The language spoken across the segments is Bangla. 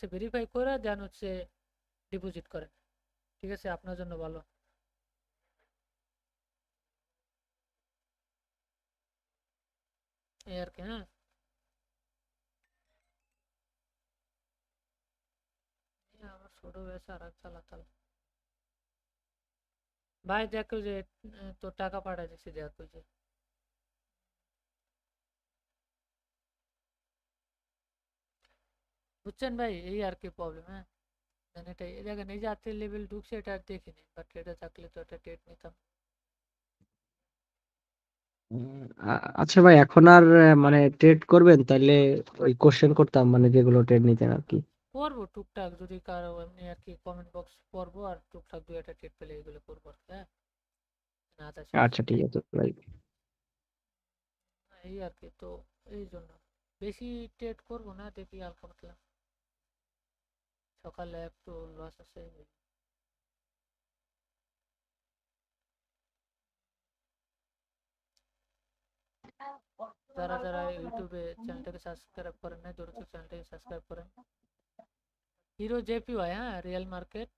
হচ্ছে ভেরিফাই করে দেন হচ্ছে ডিপোজিট করেন, ঠিক আছে, আপনার জন্য ভালো। এই আর কি। হ্যাঁ, এই আমার ছোট ব্যবসা আর এক চালাতাল। ভাই দেখো যে তোর টাকা পাঠাই দিচ্ছি, দেখো যে বুঝছেন ভাই, এই আর কি প্রবলেম। হ্যাঁ, এটা দেখেন, এই যে আত্মীয় লেভেল ঢুকছে এটা আর দেখিনি, বাট এটা থাকলে তো একটা টেট নিতাম। উম, আচ্ছা ভাই, এখন আর মানে ট্রেড করবেন তাইলে ওই কোশ্চেন করতাম, মানে যেগুলো ট্রেড নিতেন আর কি। পড়বো টুকটাক, যদি কারো এমনি আর কি কমেন্ট বক্স পড়বো, আর টুকটাক দুই একটা টেট পেলে এগুলো করবো আর কি। হ্যাঁ, না তা শেষ। আচ্ছা ঠিক আছে ভাই। এই আর কি, তো এই জন্য বেশি ট্রেড করবো না, দেখি হালকা পাতলা, সকালে একটু লস আছে। যারা যারা ইউটিউবে চ্যানেলটাকে সাবস্ক্রাইব করেন নাই, দ্রুত চ্যানেলটাকে সাবস্ক্রাইব করেন। হিরো জেপি ভাই, হ্যাঁ, রিয়েল মার্কেট।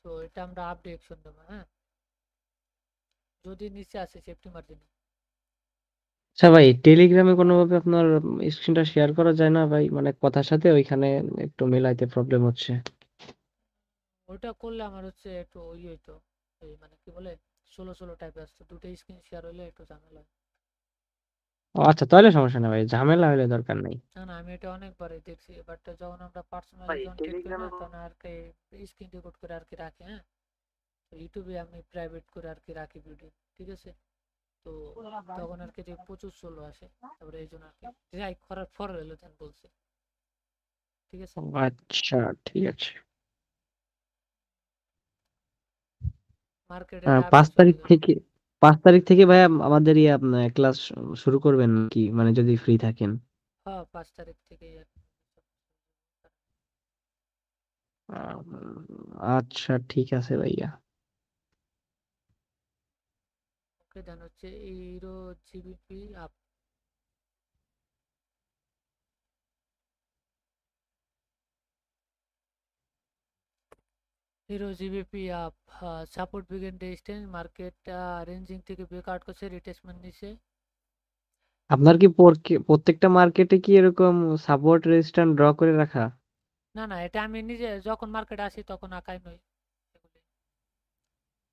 তো এটা আমরা আপ ডিরেকশন দেবো। হ্যাঁ, যদি নিচে আসে সেফটি মার্জিন। আচ্ছা ভাই, টেলিগ্রামে কোনোভাবে আপনার স্ক্রিনটা শেয়ার করা যায় না ভাই? মানে কথার সাথে ওইখানে একটু মেলাইতে প্রবলেম হচ্ছে। ওইটা করলে আমার হচ্ছে একটু ওই হইতো, এই মানে কি বলে, ষোলো ষোলো টাইপের আসতো, দুটো স্ক্রিন শেয়ার হইলে একটু ঝামেলা হয়। ও আচ্ছা, তাহলে সমস্যা নেই ভাই, ঝামেলা হলে দরকার নাই। না না, আমি এটা অনেকবারই দেখছি, বাট যখন আমরা পার্সোনালি ভাই যখন টেট করি না, টেলিগ্রামে তখন আর কি স্ক্রিন রেকর্ড করে আর কি রাখি। হ্যাঁ, তো ইউটিউবে আমি প্রাইভেট করে আর কি রাখি ভিডিও, ঠিক আছে। তো তখন আর কি যে প্রচুর ষোলো আসে, তারপরে এই জন্য আর কি ট্রাই করার পর হলো দেন বলছে, ঠিক আছে। ও আচ্ছা, ঠিক আছে। মার্কেটে পাঁচ ডাউন চলে তারিখ গেল। থেকে 5 তারিখ থেকে ভাইয়া আমাদের ইয়ে ক্লাস শুরু করবেন কি, মানে যদি ফ্রি থাকেন? হ্যাঁ, 5 তারিখ থেকেই আর কি। আহ, আচ্ছা ঠিক আছে ভাইয়া। ওকে, দেন হচ্ছে hero GBP up. Hero GBP up, support begin resistance market ranging থেকে ব্রেক আউট করছে, রিটেসমেন্ট নিছে। আপনার কি প্রত্যেকটা মার্কেটে কি এরকম সাপোর্ট রেজিস্ট্যান্ট ড্র করে রাখা? না না, এটা আমি নিজে যখন মার্কেট আসি তখন আঁকাই নই এগুলি,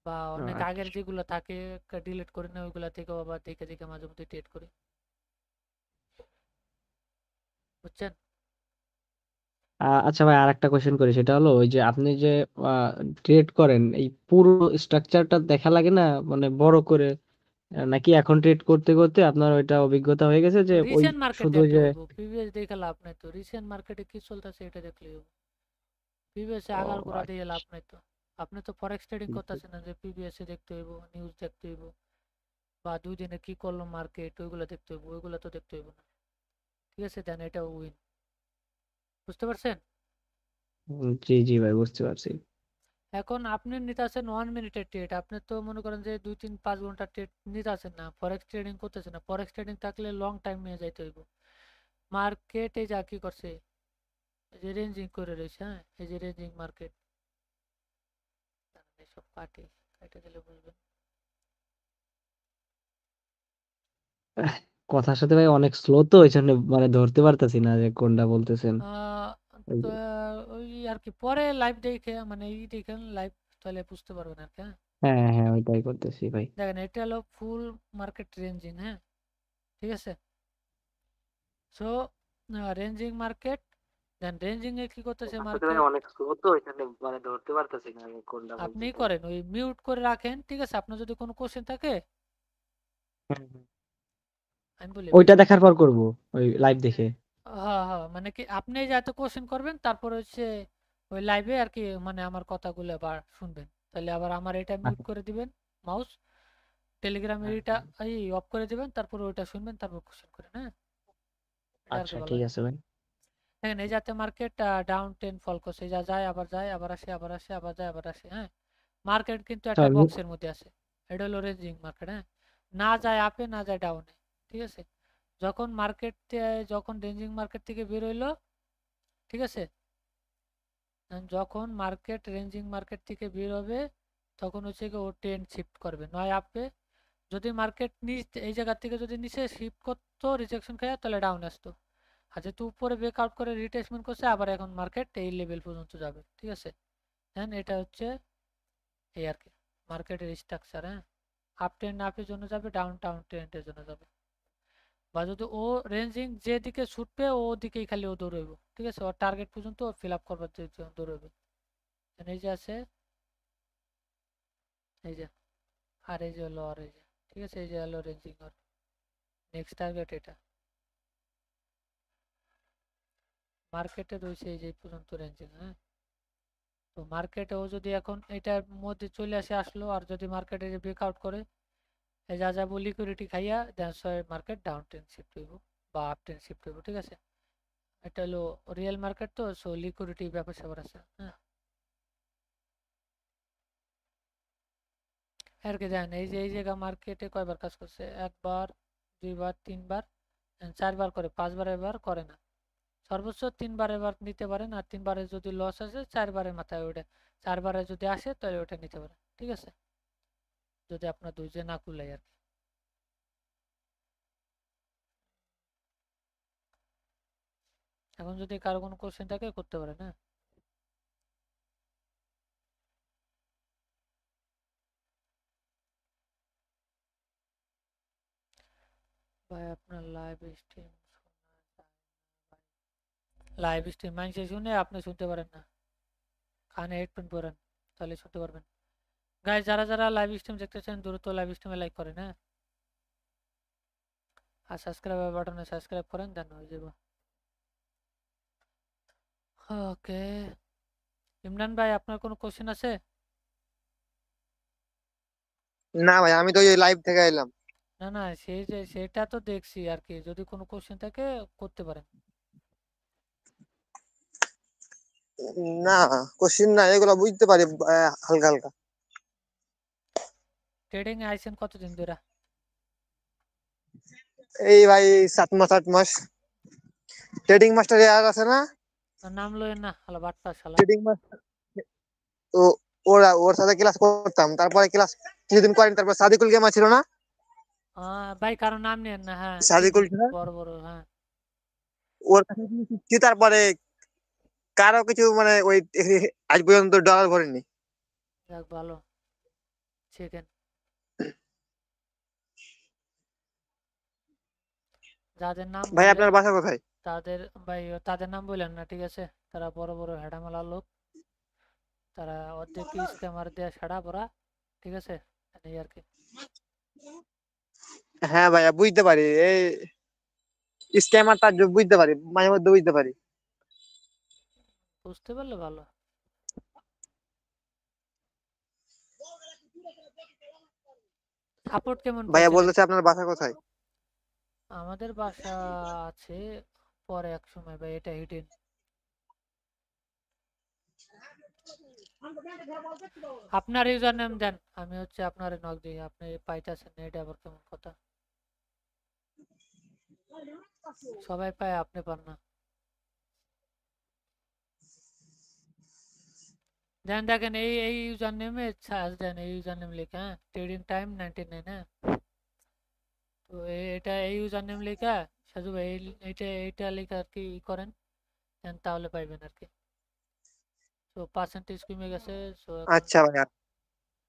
বা অনেক আগের আচ্ছা। যেগুলো থাকে ডিলিট করে না, ওইগুলা থেকেও আবার দেখে দেখে মাঝে মধ্যে ট্রেড করি, বুঝছেন। আচ্ছা ভাই, আর একটা কোয়েশ্চেন করি, সেটা হলো ওই যে আপনি যে ট্রেড করেন, এই পুরো স্ট্রাকচারটা দেখা লাগে না, মানে বড় করে? নাকি এখন ট্রেড করতে করতে আপনার ওইটা অভিজ্ঞতা হয়ে গেছে যে ওই রিসেন্ট মার্কেট শুধু ওই দেখলে যে? হইব, প্রিভিয়াস দেখে লাভ নাই তো, রিসেন্ট মার্কেটে কি চলতেছে এটা দেখলে হইব। প্রিভিয়াসে ও আগার গোড়া দিয়ে লাভ আচ্ছা। নাই তো। আপনি তো ফরেক্স ট্রেডিং করতেছেন না যে প্রিভিয়াসে দেখতে হইব, নিউজ দেখতে হইব, বা 2 দিনে কি করলো মার্কেট ওইগুলো দেখতে হইব, ওইগুলো তো দেখতে হইব না, ঠিক আছে। দেন এটা উইন, বুঝতে পারছেন। জি জি ভাই, বুঝতে পারছি। এখন আপনি নিতে আছেন 1 মিনিটের ট্রেড, আপনি তো মনে করেন যে 2 3 5 ঘন্টা ট্রেড নিতে আছেন না, ফরেক্স ট্রেডিং করতেছেন না। ফরেক্স ট্রেডিং থাকলে লং টাইম নিয়ে যাইতে হইব। মার্কেটে যা কি করছে, এই যে রেঞ্জিং করে রয়েছে, হ্যাঁ, এই যে রেঞ্জিং মার্কেট, এসব কাটে, কেটে দিলে বুঝবেন। আহ, কথার সাথে ভাই অনেক স্লো, তো এই জন্য মানে ধরতে পারতেছি না যে কোনটা বলতেছেন। আহ, ওই তো যে- ওই আর কি পরে লাইভ দেখে, মানে দেখেন লাইভ, তাহলে বুঝতে পারবেন আর কি। হ্যাঁ, হ্যাঁ হ্যাঁ, ওইটাই করতেছি ভাই। দেখেন এটা হলো ফুল মার্কেট রেঞ্জিং। হ্যাঁ, ঠিক আছে। সো রেঞ্জিং মার্কেট, দেন রেঞ্জিং এ কি করতেছে কথার সাথে ভাই মার্কেট, অনেক স্লো, তো এই জন্য মানে ধরতে পারতেছি না আমি কোনটা আপনি বলতেছেন। করেন ওই মিউট করে রাখেন, ঠিক আছে। আপনার যদি কোনো কোশ্চেন থাকে হুম, হুম। আমি বলি ভাই। ওইটা দেখার পর করব, ওই লাইভ দেখে। হ্যাঁ হ্যাঁ, মানে কি আপনি যাতে কোশ্চেন করবেন, তারপর হচ্ছে ওই লাইভে আর কি, মানে আমার কথাগুলো আবার শুনবেন, তাহলে আবার আমার এটা মিউট আচ্ছা। করে দিবেন, মাউস টেলিগ্রামের হ্যাঁ, এটা হ্যাঁ। এই অফ করে দিবেন, তারপর ওইটা শুনবেন, তারপর কোশ্চেন করেন। হ্যাঁ, এটা আর কি আচ্ছা ভালো ঠিক হয়। আছে ভাই। দেখেন এই যাতে মার্কেট ডাউন 10 ফল করছে, যা যায় আবার আসে, আবার আসে, আবার যায় আবার আসে। হ্যাঁ, মার্কেট কিন্তু আচ্ছা, একটা বক্সের মধ্যে আছে, এটা হলো রেঞ্জিং মার্কেট। হ্যাঁ, না যায় আপে না যায় ডাউনে, ঠিক আছে। যখন মার্কেট, যখন রেঞ্জিং মার্কেট থেকে বের হইলো, ঠিক আছে, যখন মার্কেট রেঞ্জিং মার্কেট থেকে বের হবে তখন হচ্ছে কি ও ট্রেন্ড শিফট করবে নয় আপে। যদি মার্কেট নিচ এই জায়গা থেকে যদি নিচে শিফট করতো রিজেকশন খেয়ে তাহলে ডাউন আসতো। আর যেহেতু উপরে ব্রেকআউট করে রিটেসমেন্ট করছে আবার এখন মার্কেট এই লেভেল পর্যন্ত যাবে, ঠিক আছে। দেন এটা হচ্ছে এই আর কি মার্কেটের স্ট্রাকচার। হ্যাঁ, আপ ট্রেন্ড আপের জন্য যাবে, ডাউন ডাউন ট্রেন্ডের জন্য যাবে। বা যদি ও রেঞ্জিং যেদিকে ছুটবে ও দিকেই খালি ও দৌড়ইব, ঠিক আছে, ওর টার্গেট পর্যন্ত ফিল আপ করবার জন্য দৌড়ইবে। এই যে আছে এই যে, আর এই যে হলো আর এই যে, ঠিক আছে, এই যে হলো রেঞ্জিং আর নেক্সট টার্গেট এটা। মার্কেটে রয়েছে এই যে এই পর্যন্ত রেঞ্জিং। হ্যাঁ, তো মার্কেটে ও যদি এখন এটার মধ্যে চলে আসলো আর যদি মার্কেটে যে ব্রেকআউট করে এই যা যাবো লিকুইডিটি খাইয়া দেন মার্কেট ডাউন ট্রেন্ড শিফট হইব বা আপ ট্রেন্ড শিফট হইব, ঠিক আছে। এটা হলো রিয়েল মার্কেট, তো সো লিকুইডিটি ব্যাপার স্যাপার আছে। হ্যাঁ, আর কি দেন এই যে এই জায়গা মার্কেটে কয়বার কাজ করছে, একবার দুইবার তিনবার চারবার করে, পাঁচবার এবার করে না। সর্বোচ্চ তিনবার এবার নিতে পারেন, আর তিনবারে যদি লস আসে চারবারের মাথায় ওটা, চারবারে যদি আসে তাহলে ওটা নিতে পারেন, ঠিক আছে, যদি আপনার ধৈর্য না কুলায় আর কি। এখন যদি কারো কোনো কোশ্চেন থাকে করতে পারেন। হ্যাঁ ভাই আপনার লাইভ স্ট্রিম লাইভ স্ট্রিম মানুষে শুনে আপনি শুনতে পারেন না, কানে হেডফোন পরেন তাহলে শুনতে পারবেন। গাইজ যারা যারা লাইভ স্ট্রিম দেখতেছেন দ্রুত লাইভ স্ট্রিমে লাইক করেন। হ্যাঁ, আর সাবস্ক্রাইব বাটনে সাবস্ক্রাইব করেন, দেন হয়ে যাবো। ওকে, ইমরান ভাই আপনার কোনো কোশ্চেন আছে? না ভাই, আমি তো ওই লাইভ থেকে এলাম। না না, সেই যে সেটা তো দেখছি আর কি, যদি কোনো কোশ্চেন থাকে করতে পারেন। না, কোশ্চিন না, এগুলো বুঝতে পারি হালকা হালকা। ট্রেডিং এ আইছেন কতদিন ধরে? এই ভাই 7 মাস 8 মাস। ট্রেডিং মাস্টার আর আছে না? আর নাম লইেন না, হালা বাটপা শালা। ট্রেডিং মাস্টার, তো ওর সাথে ক্লাস করতাম, তারপরে ক্লাস কিছুদিন করেন, তারপর সাদিকুল গেমা ছিল না? ভাই কারো নাম নেন না, হ্যাঁ চিনি সাদিকুল ছিল, বড় বড়, হ্যাঁ। ওর কাছে শিখছি, তারপরে কারো কিছু মানে ওই আজ পর্যন্ত ডলার ভরেনি। যাক ভালো, শিখেন। যাদের নাম ভাই বললেন আপনার বাসা কোথায়? তাদের, ভাই তাদের নাম বললেন না, ঠিক আছে, তারা বড় বড় হেডামালা লোক, তারা অর্ধেক স্ক্যামার দেয়া ছাড়া পড়া, ঠিক আছে, এই আর কি। হ্যাঁ ভাইয়া, বুঝতে পারি এই স্ক্যামারটা, বুঝতে পারি, মাঝে মধ্যে বুঝতে পারি। বুঝতে পারলে ভালো। সাপোর্ট কেমন ভাইয়া পাইছিলেন? বলতেছে আপনার বাসা কোথায়? আমাদের বাসা আছে পরে এক সময়, ভাই এটা হিডেন। আপনার ইউজার নেম দেন, আমি হচ্ছে আপনার নক দিই, আপনি পাইতেছেন না, এটা আবার কেমন কথা, সবাই পায় আপনি পান না। দেন দেখেন এই এই ইউজার নেমে সার্চ দেন, এই ইউজার নেম লিখে, হ্যাঁ, ট্রেডিং টাইম 99। হ্যাঁ, তো এটা এই ইউজার নেম লেখা সাজু ভাই, এইটা এইটা লেখা আর কি করেন, দেন তাহলে পাইবেন আর কি। তো পার্সেন্টেজ কমে গেছে, সো এখন। আচ্ছা ভাইয়া।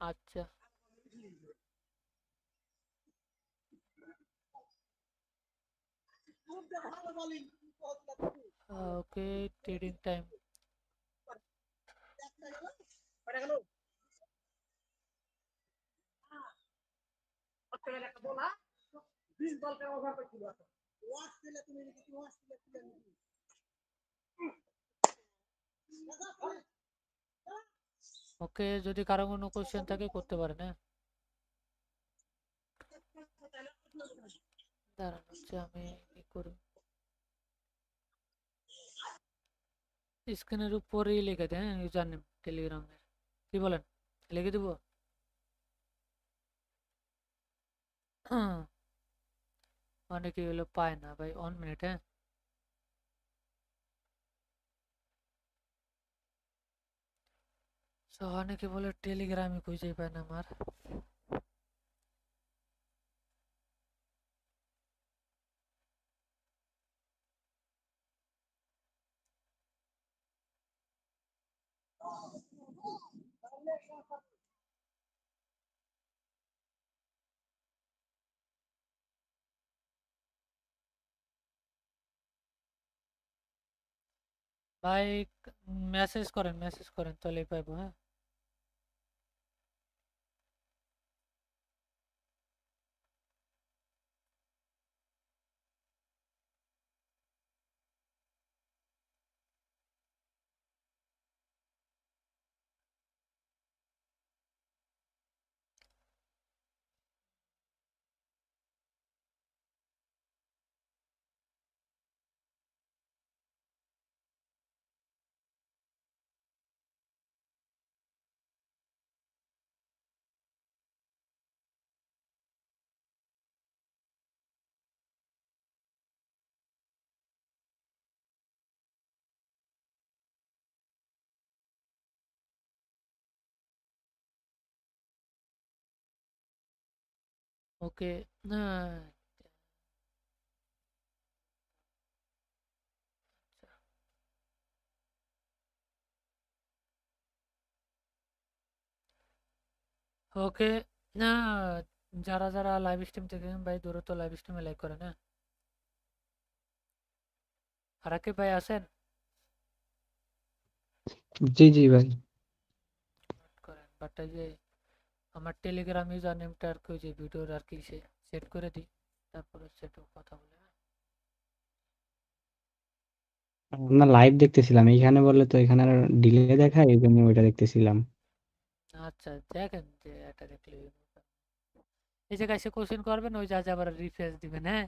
আচ্ছা, ওকে, ট্রেডিং টাইম। ওকে, যদি কারো কোনো কোশ্চেন থাকে করতে পারেন। হ্যাঁ, দাঁড়ান হচ্ছে আমি কি করি, স্ক্রিনের উপরেই লিখে দেন ইউজার নেম টেলিগ্রামের, কি বলেন, লিখে দিব? অনেকে হলো পায় না ভাই, 1 মিনিট। হ্যাঁ, তো অনেকে বলে টেলিগ্রামে খুঁজেই পায় না আমার। ভাই মেসেজ করেন তাহলেই পাইবো, হ্যাঁ। ওকে। না, ওকে। না, যারা যারা লাইভ স্ট্রিম দেখেন ভাই দ্রুত লাইভ স্ট্রিমে লাইক করেন, হ্যাঁ। আর আকিব ভাই আছেন? জি জি ভাই। করেন, বাট এই যে আমার টেলিগ্রাম ইউজার নেমটা আর কি ওই যে ভিডিওর আর কি সেট করে দিই, তারপরে সেট কথা বলে, হ্যাঁ? না, লাইভ দেখতেছিলাম, এইখানে বললে তো এখানে আর ডিলে দেখায়, এই জন্য ওইটা দেখতেছিলাম। আচ্ছা, দেখেন যে এটা দেখলে এই জায়গায় এসে কোশ্চেন করবেন, ওই যা আবার রিফ্রেশ দিবেন, হ্যাঁ।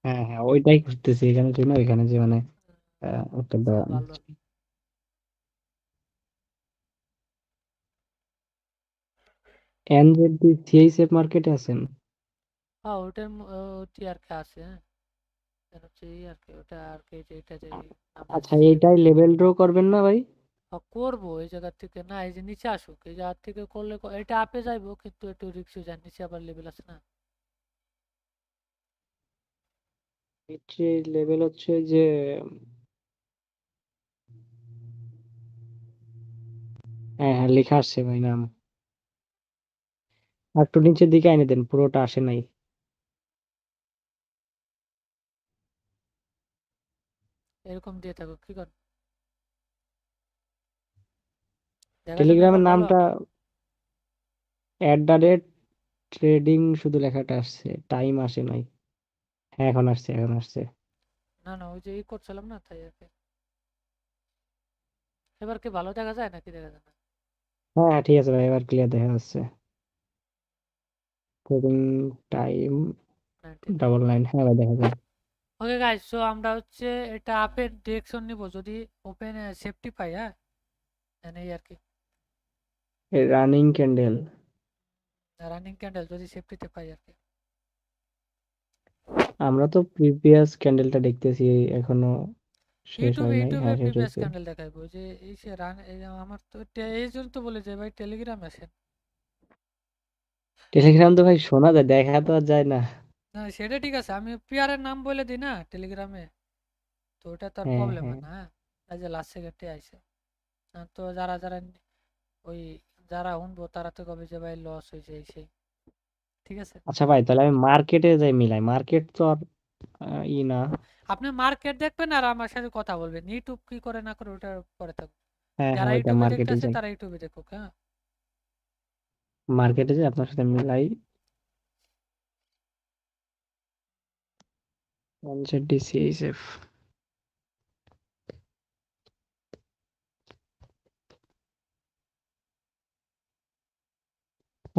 হ্যাঁ হ্যাঁ, ওইটাই করতেছি এখানে, জন্য ওইখানে যে মানে একটা আচ্ছা, ভালো। এনজেডি সিএইচএফ মার্কেটে আছেন? হ্যাঁ, ওটার ওটি আর কি আছে, হ্যাঁ। এটা হচ্ছে এই আর কি, ওটা আর কি যে এটা যে আমরা আচ্ছা, সেভ এইটাই লেভেল ড্র করবেন না ভাই? করবো এই জায়গা থেকে, না এই যে নিচে আসুক, এই জায়গা থেকে করলে এটা আপে যাইবো, কিন্তু একটু রিক্স হয়ে যায়, নিচে আবার লেভেল আছে না। লেভেল হচ্ছে যে, হ্যাঁ হ্যাঁ, লেখা আসছে ভাই নাম। আর একটু নিচের দিকে এনে দেন, পুরোটা আসে নাই। এরকম দিয়ে থাকো, কি কর দেখা যায় না এবার টেলিগ্রামের বলো। নামটা @, ট্রেডিং শুধু লেখাটা আসছে, টাইম আসে নাই। হ্যাঁ, এখন আসছে, এখন আসছে। না না, ওই যে ই করছিলাম না, তাই আর কি। এবার কি ভালো দেখা যায় নাকি দেখা যায় না? হ্যাঁ হ্যাঁ, ঠিক আছে ভাই, এবার ক্লিয়ার দেখা যাচ্ছে। Trading time 99। 99, হ্যাঁ ভাই দেখা যায়। ওকে গাইস, সো আমরা হচ্ছে এটা আপের ডিরেকশন নিব যদি ওপেন সেফটি পাই, হ্যাঁ। এই আর কি, রানিং ক্যান্ডেল। রানিং ক্যান্ডেল যদি সেফটিতে পাই আর কি। আমরা তো প্রিভিয়াস ক্যান্ডেলটা দেখতেছি, এখনো শেষ হয় নাই। ইউটিউবে হ্যাঁ, শেষ প্রিভিয়াস হয়েছে। ক্যান্ডেল দেখাইবো যে এই সে রান, এই যে আমার তো এই জন্য তো বলে যে ভাই টেলিগ্রাম আসেন। টেলিগ্রাম তো ভাই শোনা যায়, দেখা তো আর যায় না। না সেটা ঠিক আছে, আমি পিয়ারের নাম বলে দিই না টেলিগ্রামে, তো ওটা তো আর হ্যাঁ প্রবলেম হ্যাঁ। হয় না, হ্যাঁ। এই যে লাস্ট সেকেন্ডে আইছে। তো যারা যারা ওই যারা শুনবো তারা তো কবে যে ভাই লস হয়েছে এই সেই, ঠিক আছে। আচ্ছা ভাই, তাহলে আমি মার্কেটে যাই মিলাই, মার্কেট তো আর না। আপনি মার্কেট দেখবেন আর আমার সাথে কথা বলবেন, ইউটিউব কি করে না করে ওটা পরে থাকুন। হ্যাঁ যারা হ্যাঁ, ওইটা ইউটিউবে মার্কেটে দেখতেছে যাই। তারা ইউটিউবে দেখুক, হ্যাঁ। মার্কেটে যাই, আপনার সাথে মিলাই। এনজেডিসিএইচএফ,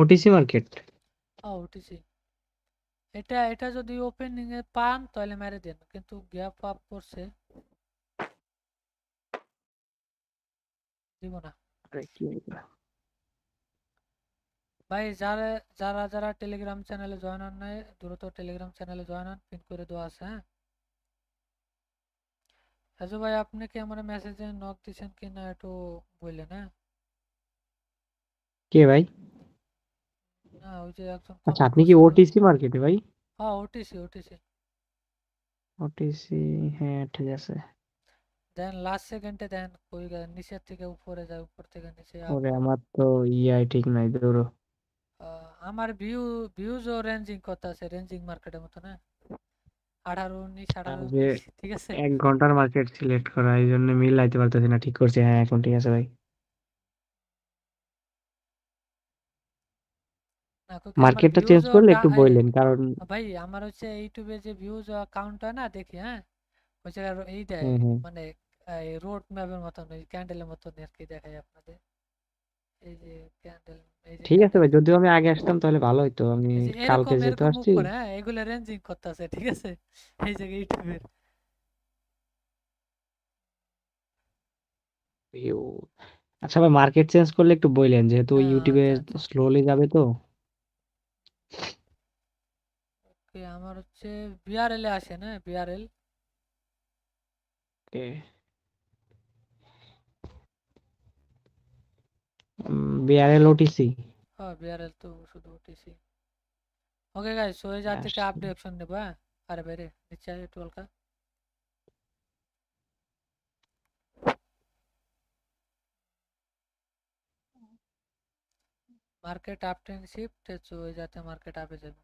ওটিসি মার্কেট। ওটিসি, এটা এটা যদি ওপেনিং এ পান তাহলে মেরে দেন, কিন্তু গ্যাপ আপ করছে, দিব না। আরে কি হইলো? ভাই যারা যারা যারা টেলিগ্রাম চ্যানেলে জয়েন হন নাই দ্রুত টেলিগ্রাম চ্যানেলে জয়েন হন, পিন করে দেওয়া আছে, হ্যাঁ। রাজু ভাই আপনি কি আমার মেসেজে নক দিছেন কি না একটু বললেন, হ্যাঁ। কে ভাই? না ওই যে একজন আচ্ছা, কমেন্ট আপনি কি করছিল। ওটিসি মার্কেটে ভাই? হ্যাঁ ওটিসি। ওটিসি, হ্যাঁ ঠিক আছে। দেন লাস্ট সেকেন্ডে দেন কই গেল, নিচের থেকে উপরে যায়, উপর থেকে নিচে আপ ওরে ডাউন। আমার তো ইআই ঠিক নাই ধরো। আমার ভিউজও রেঞ্জিং করতে আছে, রেঞ্জিং মার্কেটের মতো না, 18 19 যে 18 19, ঠিক আছে। 1 ঘন্টার মার্কেট সিলেক্ট করা, এই জন্য মিলাইতে পারতেছি না। ঠিক করছি, হ্যাঁ এখন ঠিক আছে ভাই। না কই আমার মার্কেটটা চেঞ্জ ভিউজও করলে একটু বললেন, কারণ ভাই আমার হচ্ছে ইউটিউবে যে ভিউজ কাউন্ট হয় না দেখি, হ্যাঁ ওই জায়গায় এই দেয়, হ্যাঁ হ্যাঁ মানে রোড ম্যাপের মতন, ওই ক্যান্ডেলের মতন আর কি দেখায় আপনাদের। এই যে ক্যান্ডেল, এই যে ঠিক আছে ক্যান্ডেল, ভাই, যদিও আমি আগে আসতাম তাহলে ভালো হইতো। আমি এই যে কালকে এরকম যেহেতু এরকম মুভ আসছি। করে, হ্যাঁ এগুলো রেঞ্জিং করতে আছে, ঠিক আছে, এই জায়গায় ইউটিউবের। ভিউ। আচ্ছা ভাই, মার্কেট চেঞ্জ করলে একটু বললেন, যেহেতু হ্যাঁ ইউটিউবে আচ্ছা আচ্ছা। স্লোলি যাবে তো। ওকে আমার হচ্ছে বিআরএল এ আসে না, বিআরএল। বিআরএল ওটিসি হ্যাঁ বিআরএল তো শুধু ওটিসি। ওকে গাইস, সো এই যা থেকে আসছে। আপডেট অপশন নেবো, হ্যাঁ আরে বাইরে নিচে আয় একটু হালকা। Market up train shift, so এই যাতে মার্কেট আপে যাবে।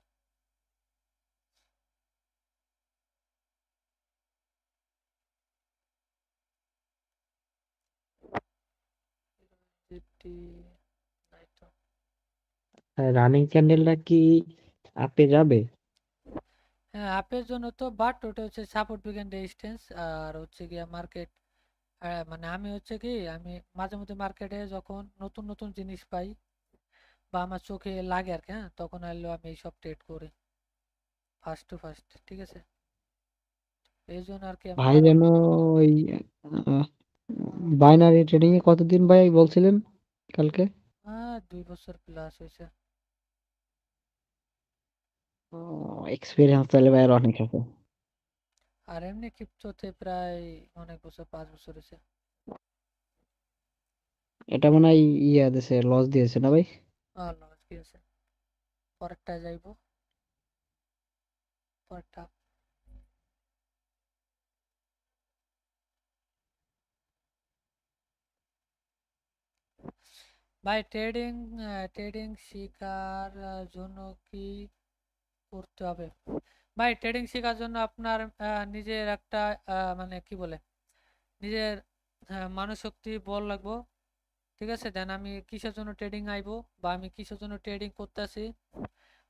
ফিফটি নাই তো। রানিং ক্যান্ডেলটা কি আপে যাবে? হ্যাঁ আপের জন্য তো, বাট ওটা হচ্ছে সাপোর্ট বিজ্ঞান রেজিস্ট্যান্স, আর হচ্ছে গিয়া মার্কেট, মানে আমি হচ্ছে কি, আমি মাঝে মধ্যে মার্কেটে যখন নতুন নতুন জিনিস পাই বা আমার চোখে লাগে আর কি, হ্যাঁ তখন আইলো আমি এইসব ট্রেড করি ফার্স্ট টু ফার্স্ট, ঠিক আছে। এই জন্য আর কি আমি ভাই কারো, যেন ওই বাইনারি ট্রেডিং এ কতদিন ভাই বলছিলেন কালকে? 2 বছর প্লাস হয়েছে। এক্সপিরিয়েন্স তাহলে ভাই অনেক আছে। আর এমনি ক্রিপ্টোতে প্রায় অনেক বছর, 5 বছর হয়েছে। এটা মনে হয় ইয়া দিয়েছে, লস দিয়েছে না ভাই? লস গিয়েছে। পরেরটা যাইবো, পরেরটা। ভাই ট্রেডিং, ট্রেডিং শেখার জন্য কি করতে হবে? ভাই ট্রেডিং শেখার জন্য আপনার নিজের একটা মানে কি বলে, নিজের মানসশক্তি বল লাগবো, ঠিক আছে। দেন আমি কিসের জন্য ট্রেডিং আইবো, বা আমি কিসের জন্য ট্রেডিং করতেছি,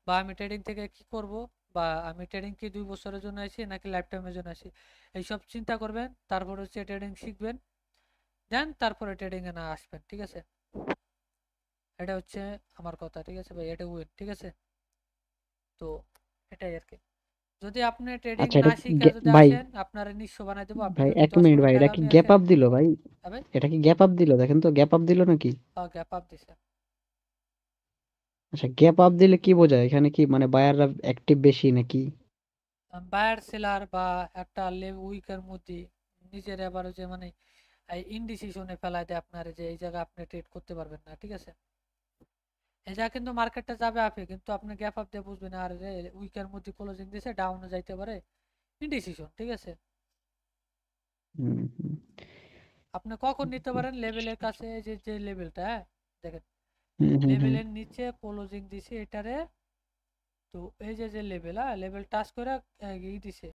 বা আমি ট্রেডিং থেকে কি করব, বা আমি ট্রেডিং কি 2 বছরের জন্য আইছি নাকি লাইফ টাইমের জন্য আইছি, এইসব চিন্তা করবেন। তারপর হচ্ছে ট্রেডিং শিখবেন, দেন তারপরে ট্রেডিং এ না আসবেন, ঠিক আছে। এটা হচ্ছে আমার কথা, ঠিক আছে ভাই, এটা উইন, ঠিক আছে। তো এটাই আর কি। যদি আপনি ট্রেডিং আচ্ছা, না এটা শিখে যদি ভাই, আসেন, আপনারা নিঃস্ব বানাই দেবো। আপনি ভাই যদি এক দশ মিনিট কোটি ভাই, এটা টাকা কি নিয়ে গ্যাপ আসেন। আপ দিল ভাই? ভাই এটা কি গ্যাপ আপ দিল? দেখেন তো, গ্যাপ আপ দিল নাকি? গ্যাপ আপ দিছে। আচ্ছা, গ্যাপ আপ দিলে কি বোঝায়? এখানে কি মানে বায়াররা অ্যাক্টিভ বেশি নাকি? বায়ার সেলার বা একটা উইকের মধ্যে নিজের এভারেজে মানে ইনডিসিশনে ফেলায় দেয় আপনার, যে এই জায়গায় আপনি ট্রেড করতে পারবেন না, ঠিক আছে। এই জায়গা কিন্তু মার্কেটটা যাবে আপে, কিন্তু আপনি গ্যাপ আপ দিয়ে বুঝবেন আর উইকের মধ্যে ক্লোজিং দিছে, ডাউনে যাইতে পারে, ইনডিসিশন, ঠিক আছে। হুম হুম আপনি কখন নিতে পারেন লেভেলের কাছে, যে যে লেভেলটা, হ্যাঁ দেখেন হুম হুম হুম। লেভেলের নিচে ক্লোজিং দিছে এটারে, তো এই যে যে লেভেল, হ্যাঁ লেভেল টাচ করে ই দিছে,